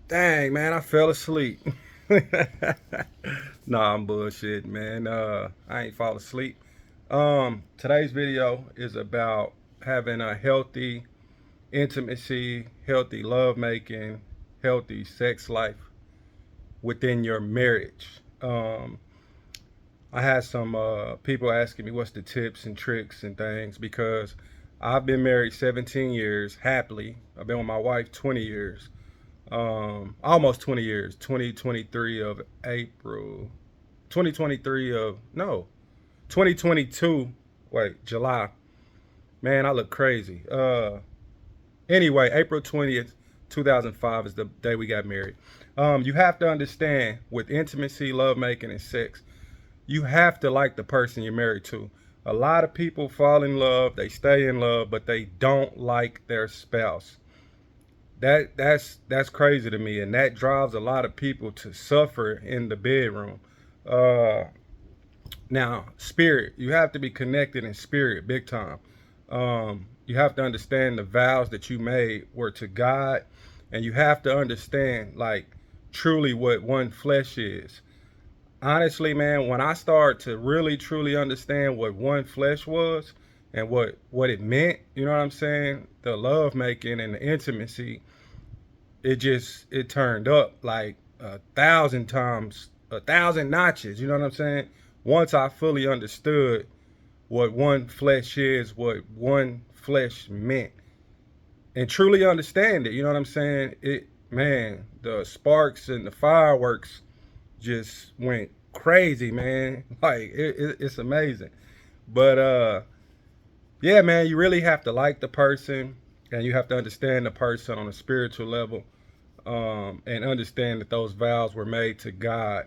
Dang, man, I fell asleep. Nah, I'm bullshit, man. I ain't fall asleep. Today's video is about having a healthy intimacy, healthy love making, healthy sex life within your marriage. I had some people asking me what's the tips and tricks and things because I've been married 17 years happily. I've been with my wife 20 years. Almost 20 years, 2023 of April, 2023 of, no, 2022, wait, July. Man, I look crazy. Anyway, April 20th, 2005 is the day we got married. You have to understand with intimacy, lovemaking, and sex, you have to like the person you're married to. A lot of people fall in love, they stay in love, but they don't like their spouse. That's crazy to me, and that drives a lot of people to suffer in the bedroom. Uh, Now, spirit, you have to be connected in spirit, big time. You have to understand the vows that you made were to God, and you have to understand like truly what one flesh is. Honestly, man, when I started to really truly understand what one flesh was and what it meant, you know what I'm saying? The love making and the intimacy, it turned up like 1,000 times, 1,000 notches. You know what I'm saying? Once I fully understood what one flesh is, what one flesh meant, and truly understand it. You know what I'm saying? It, man, the sparks and the fireworks just went crazy, man. Like it's amazing. But yeah, man, you really have to like the person, and you have to understand the person on a spiritual level, and understand that those vows were made to God.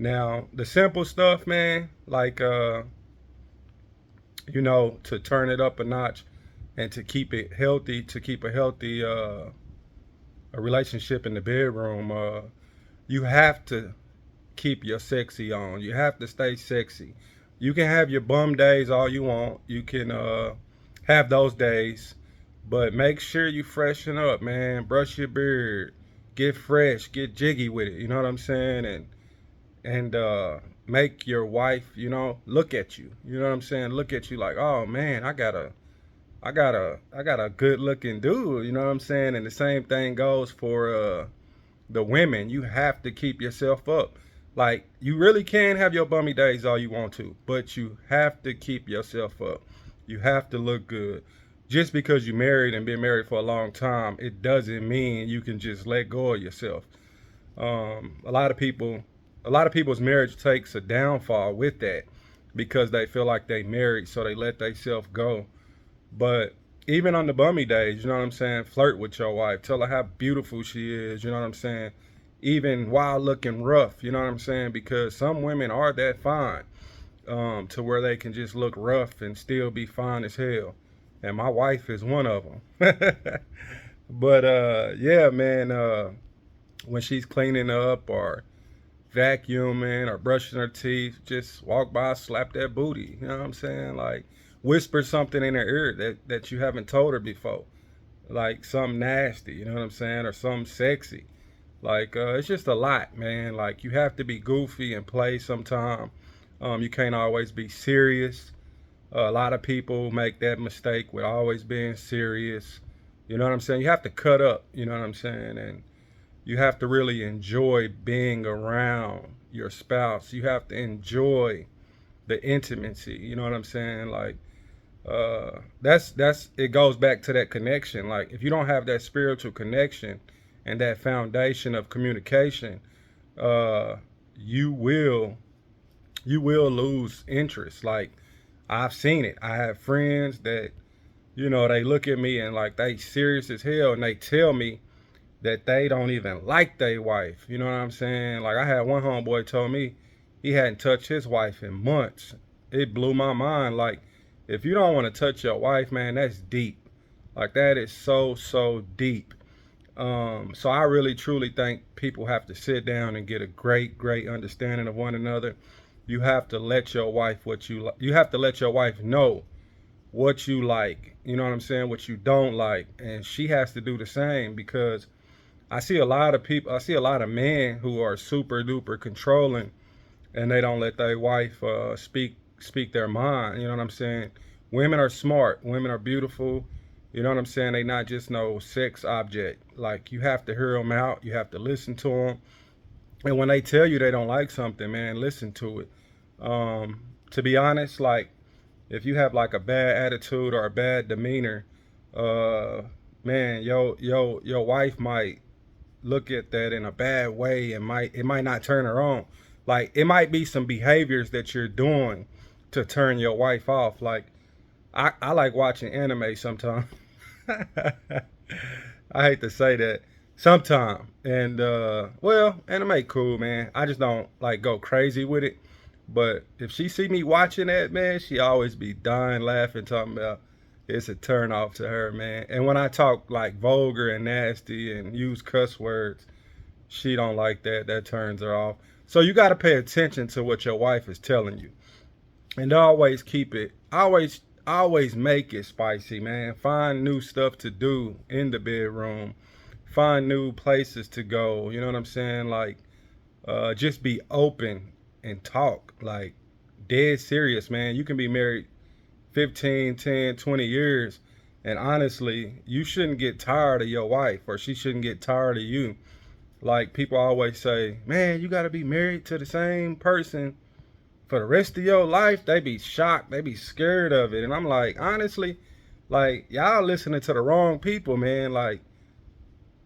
Now, the simple stuff, man, like to turn it up a notch and to keep it healthy, to keep a healthy a relationship in the bedroom, you have to keep your sexy on. You have to stay sexy. You can have your bum days all you want. You can have those days, but make sure you freshen up, man. Brush your beard, get fresh, get jiggy with it. You know what I'm saying? And make your wife, look at you. You know what I'm saying? Look at you like, oh man, I got a good looking dude. You know what I'm saying? And the same thing goes for the women. You have to keep yourself up. Like, you really can have your bummy days all you want to, but you have to keep yourself up. You have to look good. Just because you married and been married for a long time, it doesn't mean you can just let go of yourself. A lot of people, a lot of people's marriage takes a downfall with that because they feel like they married, so they let themselves go. But even on the bummy days, you know what I'm saying? Flirt with your wife. Tell her how beautiful she is. You know what I'm saying? Even while looking rough. You know what I'm saying? Because some women are that fine, to where they can just look rough and still be fine as hell. And my wife is one of them. But yeah, man. When she's cleaning up or vacuuming or brushing her teeth, just walk by, slap that booty. You know what I'm saying? Like, whisper something in her ear that you haven't told her before. Like something nasty, you know what I'm saying? Or something sexy. Like, it's just a lot, man. Like, you have to be goofy and play sometime. You can't always be serious. A lot of people make that mistake with always being serious. You know what I'm saying? You have to cut up, you know what I'm saying? And you have to really enjoy being around your spouse. You have to enjoy the intimacy. You know what I'm saying? Like, that's it goes back to that connection. Like, if you don't have that spiritual connection and that foundation of communication, uh, you will you will lose interest. Like, I've seen it. I have friends that they look at me and like they serious as hell, and they tell me that they don't even like their wife. You know what I'm saying? Like, I had one homeboy told me he hadn't touched his wife in months. It blew my mind. Like, if you don't want to touch your wife, man, that's deep. Like, that is so deep. So I really truly think people have to sit down and get a great understanding of one another. You have to let your wife you have to let your wife know what you like. You know what I'm saying? What you don't like, and she has to do the same because I see a lot of people, I see a lot of men who are super duper controlling, and they don't let their wife speak their mind. You know what I'm saying? Women are smart. Women are beautiful. You know what I'm saying? They not just no sex object. Like, you have to hear them out. You have to listen to them. And when they tell you they don't like something, man, listen to it. To be honest, like, if you have like a bad attitude or a bad demeanor, uh, man, your wife might look at that in a bad way, and it might not turn her on. Like, it might be some behaviors that you're doing to turn your wife off. Like, I like watching anime sometimes. I hate to say that. Sometime. And well, anime cool, man. I just don't like go crazy with it. But if she see me watching that, man, she always be dying laughing, talking about it's a turn off to her, man. And when I talk like vulgar and nasty and use cuss words, she don't like that. That turns her off. So you got to pay attention to what your wife is telling you, and always keep it. Always make it spicy, man. Find new stuff to do in the bedroom. Find new places to go. You know what I'm saying? Like, just be open and talk. Like, dead serious, man. You can be married 15, 10, 20 years. And honestly, you shouldn't get tired of your wife, or she shouldn't get tired of you. Like, people always say, man, you got to be married to the same person for the rest of your life. They be shocked. They be scared of it. And I'm like, honestly, like, y'all listening to the wrong people, man. Like,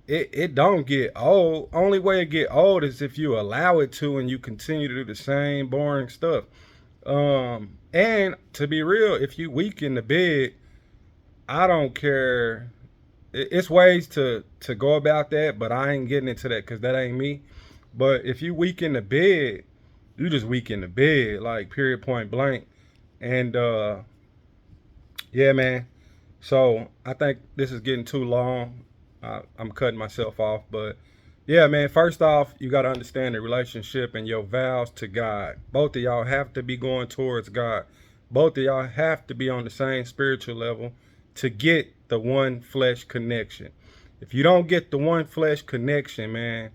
it don't get old. Only way it get old is if you allow it to, and you continue to do the same boring stuff. And to be real, if you weak in the bed, I don't care. It's ways to go about that, but I ain't getting into that because that ain't me. But if you weak in the bed, you just weak in the bed, like, period, point blank. And yeah, man. So I think this is getting too long. I'm cutting myself off, but yeah, man. First off, you got to understand the relationship and your vows to God. Both of y'all have to be going towards God. Both of y'all have to be on the same spiritual level to get the one flesh connection. If you don't get the one flesh connection, man,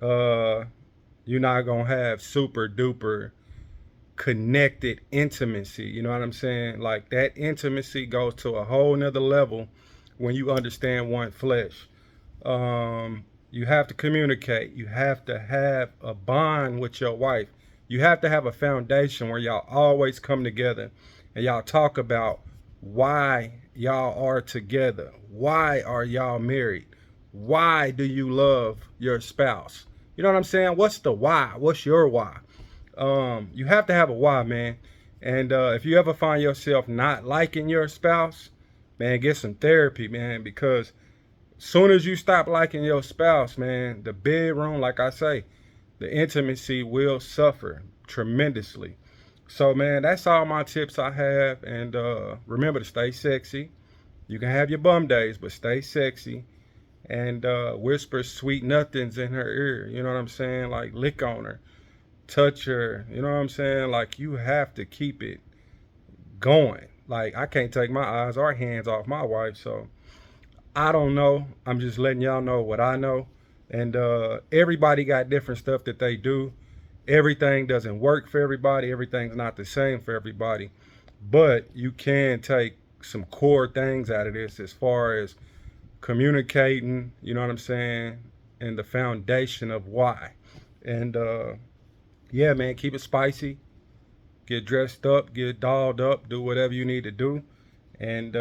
you're not gonna have super duper connected intimacy. You know what I'm saying? Like, that intimacy goes to a whole nother level when you understand one flesh. You have to communicate. You have to have a bond with your wife. You have to have a foundation where y'all always come together and y'all talk about why y'all are together. Why are y'all married? Why do you love your spouse? You know what I'm saying? What's the why? What's your why? You have to have a why, man. And if you ever find yourself not liking your spouse, man, get some therapy, man, because soon as you stop liking your spouse, man, the bedroom, like I say, the intimacy will suffer tremendously. So, man, that's all my tips I have. And remember to stay sexy. You can have your bum days, but stay sexy. And whisper sweet nothings in her ear. You know what I'm saying? Like, lick on her, touch her. You know what I'm saying? Like, you have to keep it going. Like, I can't take my eyes or hands off my wife. So I don't know. I'm just letting y'all know what I know. And everybody got different stuff that they do. Everything doesn't work for everybody. Everything's not the same for everybody. But you can take some core things out of this as far as communicating, you know what I'm saying, and the foundation of why. And yeah, man, keep it spicy. Get dressed up, get dolled up, do whatever you need to do. And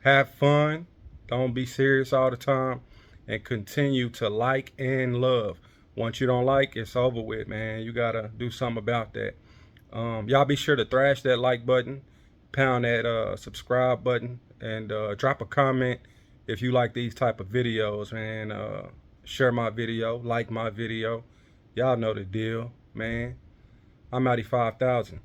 have fun. Don't be serious all the time. And continue to like and love. Once you don't like, it's over with, man. You gotta do something about that. Y'all be sure to thrash that like button, pound that subscribe button, and drop a comment if you like these type of videos, man. Share my video, like my video. Y'all know the deal, man. I'm Matty 5000.